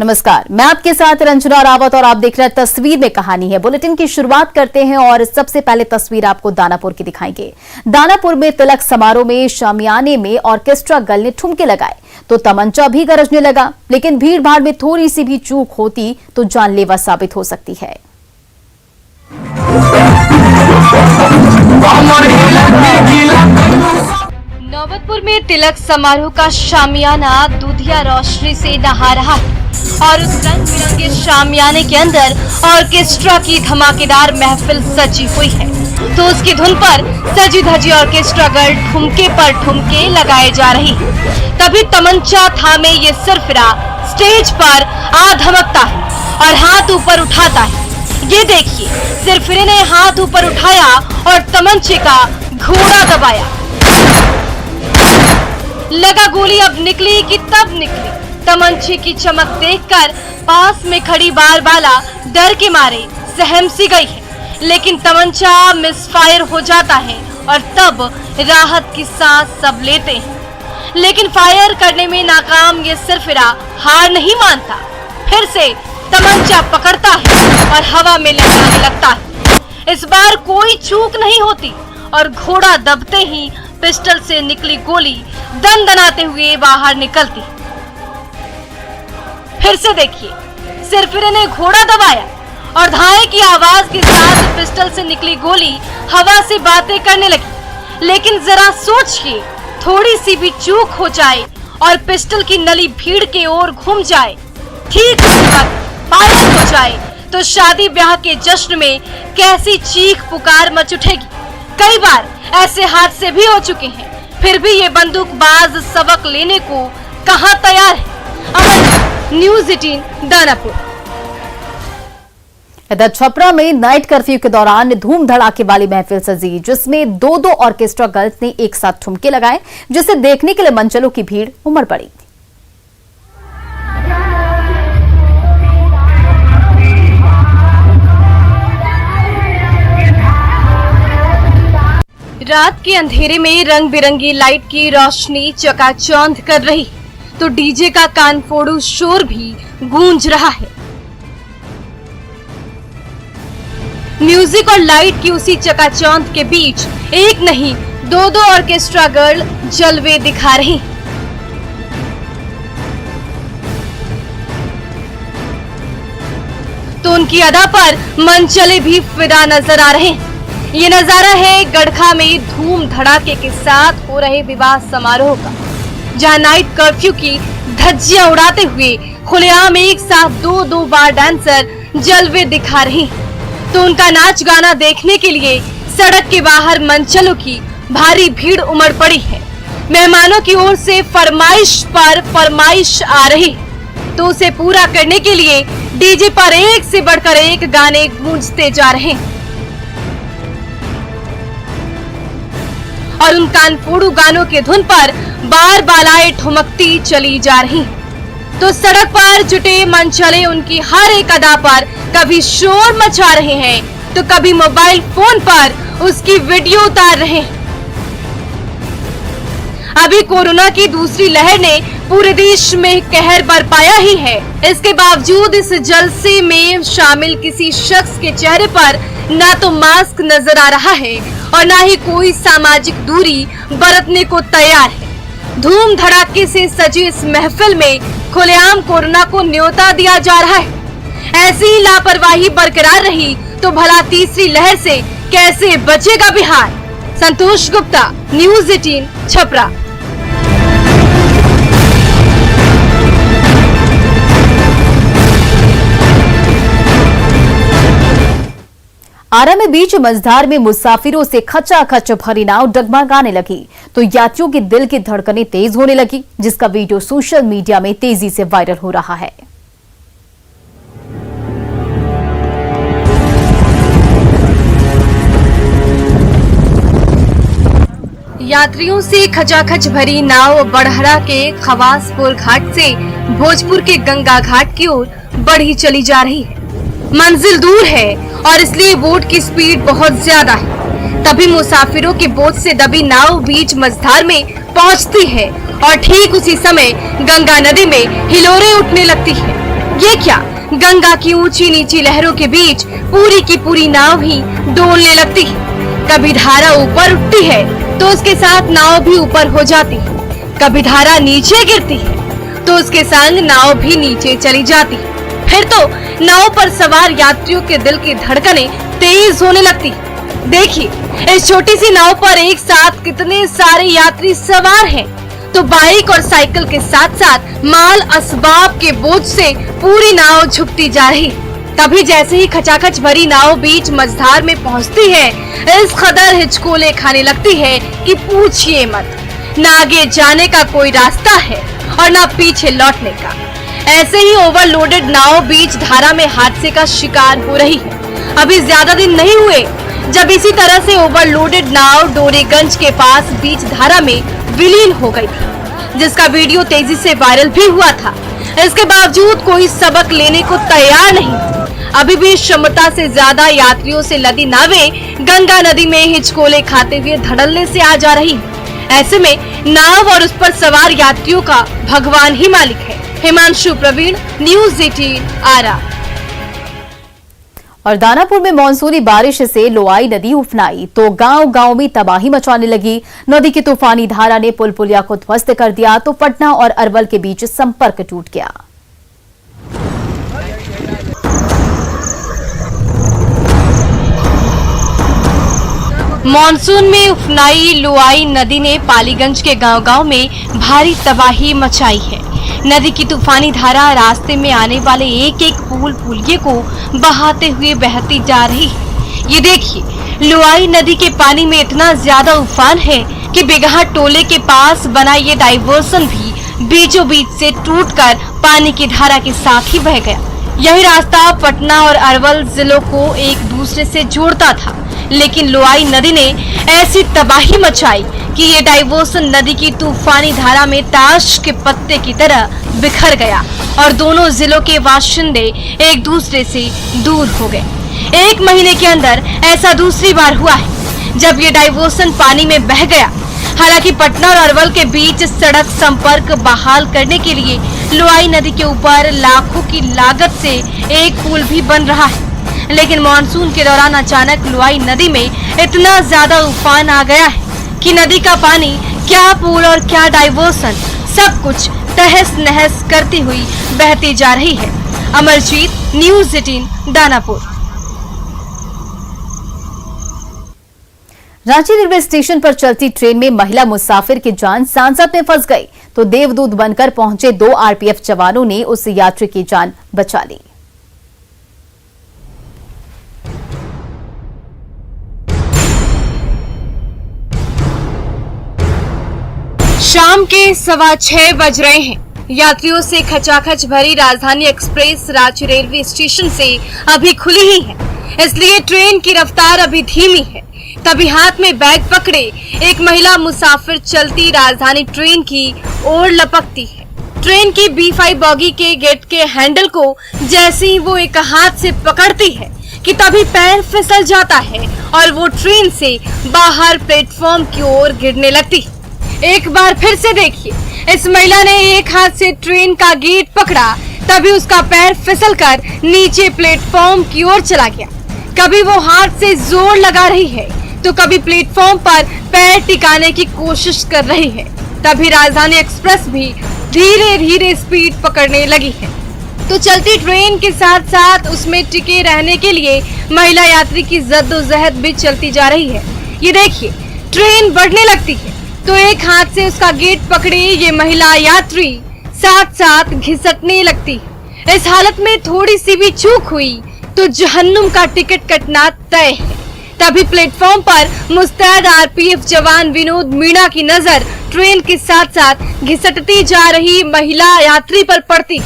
नमस्कार, मैं आपके साथ रंजना रावत और आप देख रहे हैं तस्वीर में कहानी है। बुलेटिन की शुरुआत करते हैं और सबसे पहले तस्वीर आपको दानापुर की दिखाएंगे। दानापुर में तिलक समारोह में शामियाने में ऑर्केस्ट्रा गर्ल ने ठुमके लगाए तो तमंचा भी गरजने लगा, लेकिन भीड़ भाड़ में थोड़ी सी भी चूक होती तो जानलेवा साबित हो सकती है। नौबतपुर में तिलक समारोह का शामियाना दूधिया रोशनी से नहा रहा है और उस रंग बिरंगे शामियाने के अंदर ऑर्केस्ट्रा की धमाकेदार महफिल सजी हुई है। तो उसकी धुन पर सजी धजी ऑर्केस्ट्रा गर्ल ठुमके पर ठुमके लगाए जा रही है। तभी तमंचा थामे ये सरफिरा स्टेज पर आ धमकता है और हाथ ऊपर उठाता है। ये देखिए, सिरफिरे ने हाथ ऊपर उठाया और तमंचे का घोड़ा दबाया। लगा गोली अब निकली कि तब निकली। तमंचे की चमक देखकर पास में खड़ी बारबाला डर के मारे सहम सी गई है, लेकिन तमंचा मिसफायर हो जाता है और तब राहत की सांस सब लेते हैं। लेकिन फायर करने में नाकाम ये सिरफिरा हार नहीं मानता, फिर से तमंचा पकड़ता है और हवा में लहराने लगता है। इस बार कोई चूक नहीं होती और घोड़ा दबते ही पिस्टल से निकली गोली दनदनाते हुए बाहर निकलती। फिर से देखिए, सिरफिरे ने घोड़ा दबाया और धाए की आवाज के साथ पिस्टल से निकली गोली हवा से बातें करने लगी। लेकिन जरा सोचिए, थोड़ी सी भी चूक हो जाए और पिस्टल की नली भीड़ के ओर घूम जाए, ठीक उसी वक्त फायर हो जाए तो शादी ब्याह के जश्न में कैसी चीख पुकार मच उठेगी। कई बार ऐसे हादसे भी हो चुके हैं, फिर भी ये बंदूकबाज सबक लेने को कहां तैयार है। अमन, न्यूज़ 18 दानापुर। इधर छपरा में नाइट कर्फ्यू के दौरान धूम धड़ाके वाली महफिल सजी, जिसमें दो ऑर्केस्ट्रा गर्ल्स ने एक साथ ठुमके लगाए, जिसे देखने के लिए मंचलों की भीड़ उमड़ पड़ी। रात के अंधेरे में रंग बिरंगी लाइट की रोशनी चकाचौंध कर रही, तो डीजे का कानफोड़ू शोर भी गूंज रहा है। म्यूजिक और लाइट की उसी चकाचौंध के बीच एक नहीं दो ऑर्केस्ट्रा गर्ल जलवे दिखा रही। तो उनकी अदा पर मंचले भी फिदा नजर आ रहे हैं। ये नजारा है गड़खा में धूम धड़ाके के साथ हो रहे विवाह समारोह का, जहां नाइट कर्फ्यू की धज्जियां उड़ाते हुए खुलेआम एक साथ दो बार डांसर जलवे दिखा रही हैं। तो उनका नाच गाना देखने के लिए सड़क के बाहर मंचलों की भारी भीड़ उमड़ पड़ी है। मेहमानों की ओर से फरमाइश पर फरमाइश आ रही, तो उसे पूरा करने के लिए डीजे पर एक से बढ़कर एक गाने गूंजते जा रहे हैं और उन कानफोड़ू गानों के धुन पर बार बालाएं ठुमकती चली जा रही। तो सड़क पर जुटे मंचले उनकी हर एक अदा पर कभी शोर मचा रहे हैं तो कभी मोबाइल फोन पर उसकी वीडियो उतार रहे हैं। अभी कोरोना की दूसरी लहर ने पूरे देश में कहर बरपाया ही है। इसके बावजूद इस जलसे में शामिल किसी शख्स के चेहरे पर ना तो मास्क नजर आ रहा है और ना ही कोई सामाजिक दूरी बरतने को तैयार है। धूम धड़ाके से सजी इस महफिल में खुलेआम कोरोना को न्योता दिया जा रहा है। ऐसी लापरवाही बरकरार रही तो भला तीसरी लहर से कैसे बचेगा बिहार। संतोष गुप्ता, न्यूज़ 18 छपरा। आरा में बीच मझधार में मुसाफिरों से खचाखच भरी नाव डगमगाने लगी तो यात्रियों के दिल की धड़कनें तेज होने लगी, जिसका वीडियो सोशल मीडिया में तेजी से वायरल हो रहा है। यात्रियों से खचाखच भरी नाव बड़हरा के खवासपुर घाट से भोजपुर के गंगा घाट की ओर बढ़ी चली जा रही है। मंजिल दूर है और इसलिए बोट की स्पीड बहुत ज्यादा है। तभी मुसाफिरों के बोझ से दबी नाव बीच मझधार में पहुंचती है और ठीक उसी समय गंगा नदी में हिलोरें उठने लगती है। ये क्या, गंगा की ऊंची नीची लहरों के बीच पूरी की पूरी नाव ही डोलने लगती है। कभी धारा ऊपर उठती है तो उसके साथ नाव भी ऊपर हो जाती है। कभी धारा नीचे गिरती है तो उसके संग नाव भी नीचे चली जाती है। फिर तो नाव पर सवार यात्रियों के दिल की धड़कनें तेज होने लगती है। देखिए, इस छोटी सी नाव पर एक साथ कितने सारे यात्री सवार हैं। तो बाइक और साइकिल के साथ साथ माल असबाब के बोझ से पूरी नाव झुकती जा रही है। तभी जैसे ही खचाखच भरी नाव बीच मझधार में पहुंचती है, इस कदर हिचकोले खाने लगती है कि पूछिए मत। ना आगे जाने का कोई रास्ता है और ना पीछे लौटने का। ऐसे ही ओवरलोडेड नाव बीच धारा में हादसे का शिकार हो रही है। अभी ज्यादा दिन नहीं हुए जब इसी तरह से ओवरलोडेड नाव डोरीगंज के पास बीच धारा में विलीन हो गई थी, जिसका वीडियो तेजी से वायरल भी हुआ था। इसके बावजूद कोई सबक लेने को तैयार नहीं। अभी भी क्षमता से ज्यादा यात्रियों से लदी नावें गंगा नदी में हिचकोले खाते हुए धड़ल्ले से आ जा रही हैं। ऐसे में नाव और उस पर सवार यात्रियों का भगवान ही मालिक है। हिमांशु प्रवीण, न्यूज़ 18 आरा। और दानापुर में मानसूनी बारिश से लोआई नदी उफनाई तो गांव-गांव में तबाही मचाने लगी। नदी की तूफानी धारा ने पुल पुलिया को ध्वस्त कर दिया तो पटना और अरवल के बीच संपर्क टूट गया। मानसून में उफनाई लोआई नदी ने पालीगंज के गांव-गांव में भारी तबाही मचाई है। नदी की तूफानी धारा रास्ते में आने वाले एक एक पुल पुलिये को बहाते हुए बहती जा रही है। ये देखिए, लोआई नदी के पानी में इतना ज्यादा उफान है कि बिगहा टोले के पास बना ये डाइवर्सन भी बीचों बीच से टूटकर पानी की धारा के साथ ही बह गया। यही रास्ता पटना और अरवल जिलों को एक दूसरे से जोड़ता था, लेकिन लोआई नदी ने ऐसी तबाही मचाई कि ये डाइवर्सन नदी की तूफानी धारा में ताश के पत्ते की तरह बिखर गया और दोनों जिलों के बाशिंदे एक दूसरे से दूर हो गए। एक महीने के अंदर ऐसा दूसरी बार हुआ है जब ये डाइवर्सन पानी में बह गया। हालांकि पटना और अरवल के बीच सड़क संपर्क बहाल करने के लिए लोआई नदी के ऊपर लाखों की लागत से एक पुल भी बन रहा है, लेकिन मानसून के दौरान अचानक लोआई नदी में इतना ज्यादा उफान आ गया है कि नदी का पानी, क्या पुल और क्या डाइवर्सन, सब कुछ तहस नहस करती हुई बहती जा रही है। Amarjeet, news 18 Danapur. Ranchi railway station पर चलती ट्रेन में महिला मुसाफिर की जान सांसत में फंस गई तो देवदूत बनकर पहुंचे 2 आरपीएफ जवानों ने उस यात्री की जान बचा ली। शाम के 6:15 बज रहे हैं। यात्रियों से खचाखच भरी राजधानी एक्सप्रेस रांची रेलवे स्टेशन से अभी खुली ही है, इसलिए ट्रेन की रफ्तार अभी धीमी है। तभी हाथ में बैग पकड़े एक महिला मुसाफिर चलती राजधानी ट्रेन की ओर लपकती है। ट्रेन की B5 बॉगी के गेट के हैंडल को जैसे ही वो एक हाथ से पकड़ती है कि तभी पैर फिसल जाता है और वो ट्रेन से बाहर प्लेटफॉर्म की ओर गिरने लगती है। एक बार फिर से देखिए, इस महिला ने एक हाथ से ट्रेन का गेट पकड़ा, तभी उसका पैर फिसलकर नीचे प्लेटफॉर्म की ओर चला गया। कभी वो हाथ से जोर लगा रही है तो कभी प्लेटफॉर्म पर पैर टिकाने की कोशिश कर रही है। तभी राजधानी एक्सप्रेस भी धीरे धीरे स्पीड पकड़ने लगी है। तो चलती ट्रेन के साथ साथ उसमें टिके रहने के लिए महिला यात्री की जद्दोजहद भी चलती जा रही है। ये देखिए, ट्रेन बढ़ने लगती है तो एक हाथ से उसका गेट पकड़े ये महिला यात्री साथ साथ घिसटने लगती है। इस हालत में थोड़ी सी भी चूक हुई तो जहन्नुम का टिकट कटना तय है। तभी प्लेटफॉर्म पर मुस्तैद आरपीएफ जवान विनोद मीणा की नजर ट्रेन के साथ साथ घिसटती जा रही महिला यात्री पर पड़ती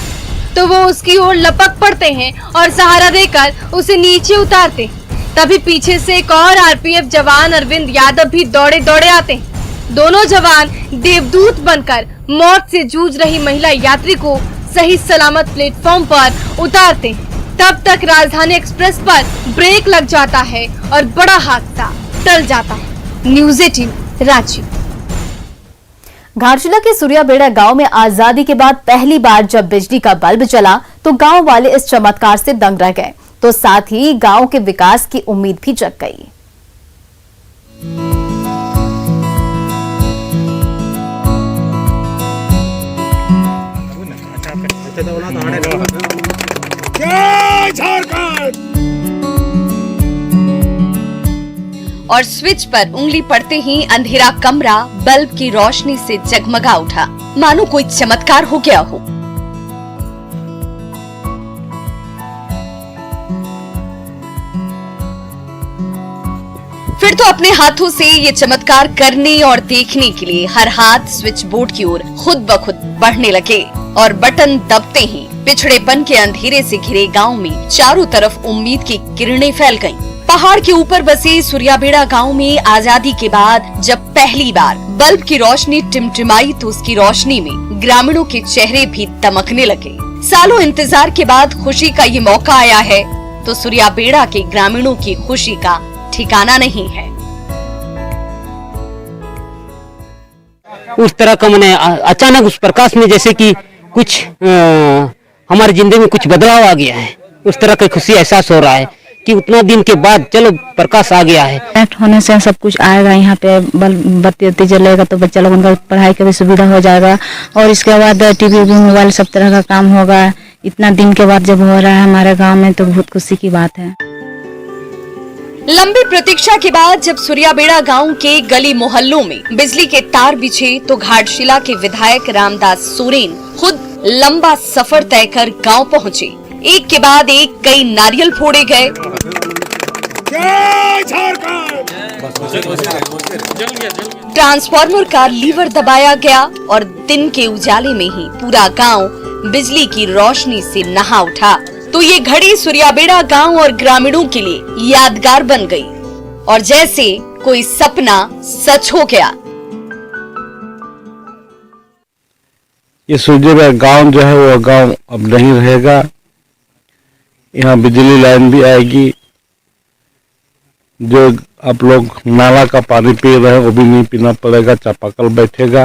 तो वो उसकी ओर लपक पड़ते हैं और सहारा देकर उसे नीचे उतारते। तभी पीछे से एक और आरपीएफ जवान अरविंद यादव भी दौड़े दौड़े आते हैं। दोनों जवान देवदूत बनकर मौत से जूझ रही महिला यात्री को सही सलामत प्लेटफॉर्म पर उतारते हैं। तब तक राजधानी एक्सप्रेस पर ब्रेक लग जाता है और बड़ा हादसा टल जाता है। न्यूज़ 18 रांची। घाटशिला के सूर्याबेड़ा गांव में आजादी के बाद पहली बार जब बिजली का बल्ब जला तो गांव वाले इस चमत्कार से दंग रह गए, तो साथ ही गांव के विकास की उम्मीद भी जग गई। जय झारखंड। और स्विच पर उंगली पड़ते ही अंधेरा कमरा बल्ब की रोशनी से जगमगा उठा, मानो कोई चमत्कार हो गया हो। फिर तो अपने हाथों से ये चमत्कार करने और देखने के लिए हर हाथ स्विच बोर्ड की ओर खुद ब खुद बढ़ने लगे और बटन दबते ही पिछड़ेपन के अंधेरे से घिरे गांव में चारों तरफ उम्मीद की किरणें फैल गईं। पहाड़ के ऊपर बसे सूर्याबेड़ा गांव में आजादी के बाद जब पहली बार बल्ब की रोशनी टिमटिमाई तो उसकी रोशनी में ग्रामीणों के चेहरे भी दमकने लगे। सालों इंतजार के बाद खुशी का ये मौका आया है तो सूर्याबेड़ा के ग्रामीणों की खुशी का ठिकाना नहीं है। उस तरह का मैंने अचानक उस प्रकाश में जैसे कि कुछ हमारी जिंदगी में कुछ बदलाव आ गया है, उस तरह की खुशी एहसास हो रहा है कि उतना दिन के बाद चलो प्रकाश आ गया है। नेट होने से सब कुछ आएगा, यहाँ पे बत्ती जलेगा तो बच्चा लोगों का पढ़ाई का भी सुविधा हो जाएगा और इसके बाद टीवी मोबाइल सब तरह का काम होगा। इतना दिन के बाद जब हो रहा है हमारे गांव में तो बहुत खुशी की बात है। लंबी प्रतीक्षा के बाद जब सूर्याबेड़ा गांव के गली मोहल्लों में बिजली के तार बिछे तो घाटशिला के विधायक रामदास सोरेन खुद लंबा सफर तय कर गांव पहुंचे। एक के बाद एक कई नारियल फोड़े गए, जय झारखंड। ट्रांसफार्मर का लीवर दबाया गया और दिन के उजाले में ही पूरा गांव बिजली की रोशनी से नहा उठा। तो ये घड़ी सूर्याबेड़ा गांव और ग्रामीणों के लिए यादगार बन गई और जैसे कोई सपना सच हो गया। ये सूर्याबेड़ा गांव जो है वो गांव अब नहीं रहेगा। यहाँ बिजली लाइन भी आएगी। जो आप लोग नाला का पानी पी रहे हैं वो भी नहीं पीना पड़ेगा, चापाकल बैठेगा।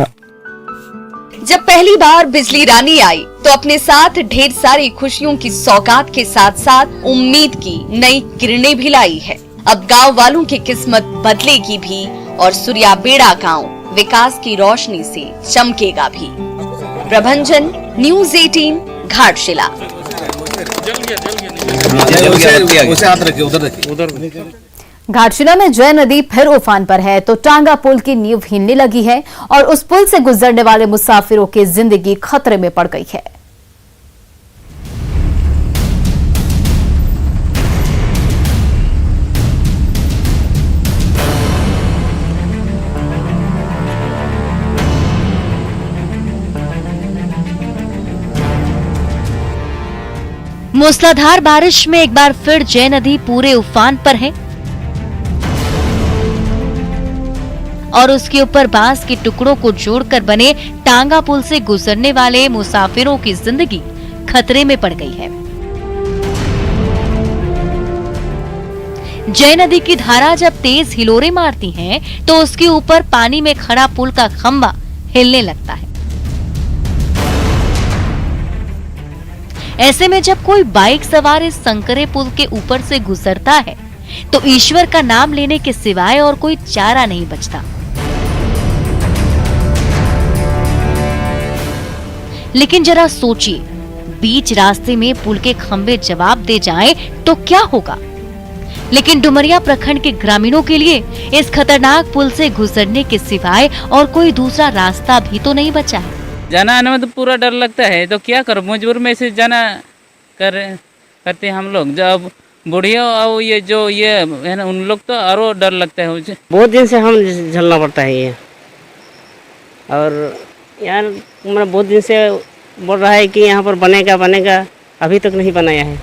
जब पहली बार बिजली रानी आई तो अपने साथ ढेर सारी खुशियों की सौगात के साथ साथ उम्मीद की नई किरणें भी लाई है। अब गांव वालों की किस्मत बदलेगी भी और सूर्याबेड़ा गांव विकास की रोशनी से चमकेगा भी। प्रभंजन, न्यूज़ 18, घाटशिला। घाटशिला में जय नदी फिर उफान पर है तो टांगा पुल की नींव हिलने लगी है और उस पुल से गुजरने वाले मुसाफिरों की जिंदगी खतरे में पड़ गई है। मूसलाधार बारिश में एक बार फिर जय नदी पूरे उफान पर है और उसके ऊपर बांस के टुकड़ों को जोड़कर बने टांगा पुल से गुजरने वाले मुसाफिरों की जिंदगी खतरे में पड़ गई है। जय नदी की धारा जब तेज हिलोरे मारती है तो उसके ऊपर पानी में खड़ा पुल का खंभा हिलने लगता है। ऐसे में जब कोई बाइक सवार इस संकरे पुल के ऊपर से गुजरता है तो ईश्वर का नाम लेने के सिवाय और कोई चारा नहीं बचता। लेकिन जरा सोचिए, बीच रास्ते में पुल के खंभे जवाब दे जाएं तो क्या होगा। लेकिन डुमरिया प्रखंड के ग्रामीणों के लिए इस खतरनाक पुल से गुजरने के सिवाय और कोई दूसरा रास्ता भी तो नहीं बचा है। जाना आने में तो पूरा डर लगता है, तो क्या करो, मजबूर में से जाना करते हैं हम लोग। जब बुढ़िया और ये जो ये है ना उन लोग तो और डर लगता है मुझे। बहुत दिन से हम झेलना पड़ता है ये, और यार मेरा बहुत दिन से बोल रहा है कि यहाँ पर बनेगा बनेगा, अभी तक नहीं बनाया है।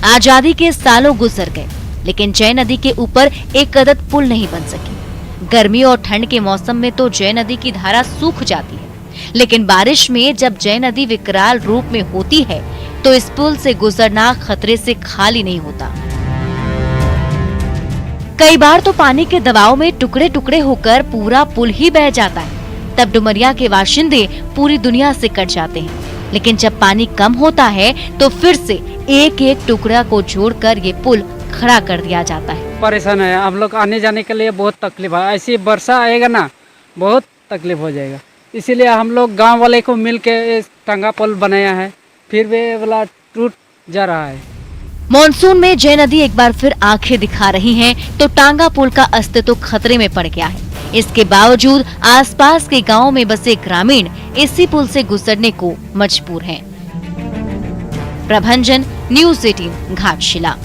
आजादी के सालों गुजर गए लेकिन जय नदी के ऊपर एक अदद पुल नहीं बन सकी। गर्मी और ठंड के मौसम में तो जय नदी की धारा सूख जाती है, लेकिन बारिश में जब जय नदी विकराल रूप में होती है तो इस पुल से गुजरना खतरे से खाली नहीं होता। कई बार तो पानी के दबाव में टुकड़े टुकड़े होकर पूरा पुल ही बह जाता है तब डुमरिया के बाशिंदे पूरी दुनिया से कट जाते हैं। लेकिन जब पानी कम होता है तो फिर से एक एक टुकड़ा को जोड़कर ये पुल खड़ा कर दिया जाता है। परेशान है हम लोग, आने जाने के लिए बहुत तकलीफ है। ऐसी वर्षा आएगा ना बहुत तकलीफ हो जाएगा, इसीलिए हम लोग गांव वाले को मिल के टांगा पुल बनाया है, फिर वे वाला टूट जा रहा है। मॉनसून में जय नदी एक बार फिर आंखें दिखा रही है तो टांगा पुल का अस्तित्व खतरे में पड़ गया है। इसके बावजूद आसपास के गांवों में बसे ग्रामीण इसी पुल से गुजरने को मजबूर हैं। प्रभंजन, न्यूज़ 18 घाटशिला।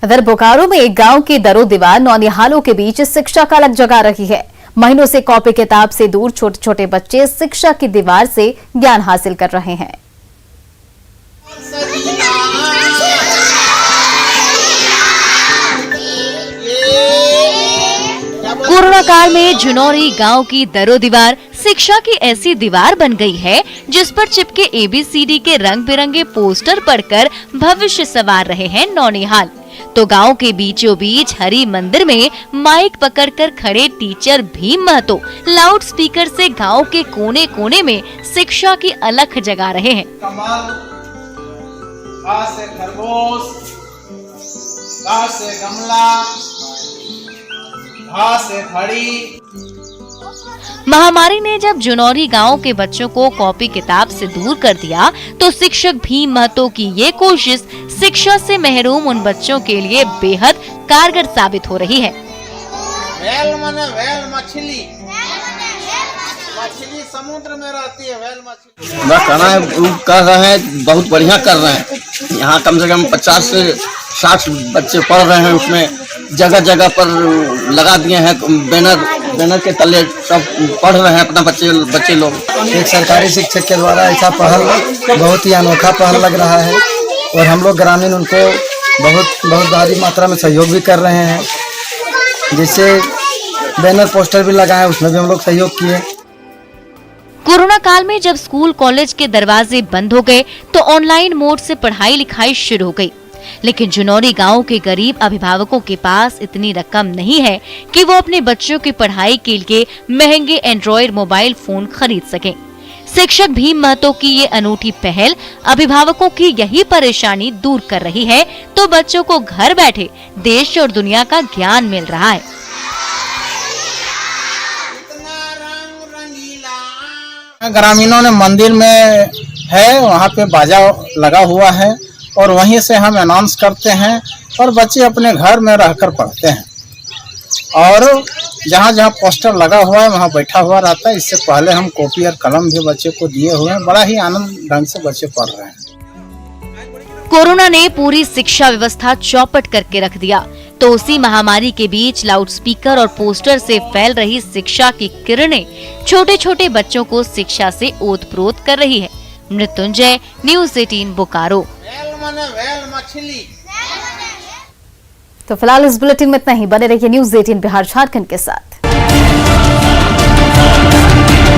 इधर बोकारो में एक गांव की दरो दीवार नौनिहालों के बीच शिक्षा का अलग जगा रही है। महीनों से कॉपी किताब से दूर छोटे छोटे बच्चे शिक्षा की दीवार से ज्ञान हासिल कर रहे हैं। कोरोना काल में जुनौरी गांव की दरो दीवार शिक्षा की ऐसी दीवार बन गई है जिस पर चिपके ABCD के रंग बिरंगे पोस्टर पढ़कर भविष्य संवार रहे हैं नौनिहाल। तो गांव के बीचों बीच हरि मंदिर में माइक पकड़कर खड़े teacher Bhim Mahato loudspeaker से गांव के कोने कोने में शिक्षा की अलख जगा रहे हैं। कमल, घास से खरगोश, घास से गमला, घास से खड़ी। महामारी ने जब जुनौरी गांव के बच्चों को कॉपी किताब से दूर कर दिया तो शिक्षक भीम महतो की ये कोशिश शिक्षा से महरूम उन बच्चों के लिए बेहद कारगर साबित हो रही है। वेल माने वेल मछली, मछली समुद्र में रहती है, वेल मछली। बस कहना है कर रहे हैं, बहुत बढ़िया कर रहे हैं। यहाँ कम से कम 50 से 60 बच्चे पढ़ रहे हैं, उसमें जगह जगह पर लगा दिए हैं बैनर के तले सब पढ़ रहे हैं अपना बच्चे लोग। एक सरकारी शिक्षक के द्वारा ऐसा पहल बहुत ही अनोखा पहल लग रहा है और हम लोग ग्रामीण उनको बहुत भारी मात्रा में सहयोग भी कर रहे हैं, जिससे बैनर पोस्टर भी लगाए, उसमें भी हम लोग सहयोग किए। कोरोना काल में जब स्कूल कॉलेज के दरवाजे बंद हो गए तो ऑनलाइन मोड से पढ़ाई लिखाई शुरू हो गई। लेकिन जुनौरी गांव के गरीब अभिभावकों के पास इतनी रकम नहीं है कि वो अपने बच्चों की पढ़ाई के लिए महंगे एंड्रॉइड मोबाइल फोन खरीद सकें। शिक्षक भीम महतो की ये अनूठी पहल अभिभावकों की यही परेशानी दूर कर रही है तो बच्चों को घर बैठे देश और दुनिया का ज्ञान मिल रहा है। ग्रामीणों ने मंदिर में है, वहाँ पे बाजा लगा हुआ है और वहीं से हम अनाउंस करते हैं और बच्चे अपने घर में रहकर पढ़ते हैं और जहाँ जहाँ पोस्टर लगा हुआ है वहाँ बैठा हुआ रहता है। इससे पहले हम कॉपी और कलम भी बच्चे को दिए हुए हैं, बड़ा ही आनंद ढंग से बच्चे पढ़ रहे हैं। कोरोना ने पूरी शिक्षा व्यवस्था चौपट करके रख दिया तो उसी महामारी के बीच लाउडस्पीकर और पोस्टर से फैल रही शिक्षा की किरणें छोटे छोटे बच्चों को शिक्षा से ओतप्रोत कर रही है। मृत्युंजय, न्यूज़ 18 बोकारो। वेल माने वेल मछली। तो फिलहाल इस बुलेटिन में इतना ही। बने रहिए न्यूज़ 18 बिहार झारखंड के साथ।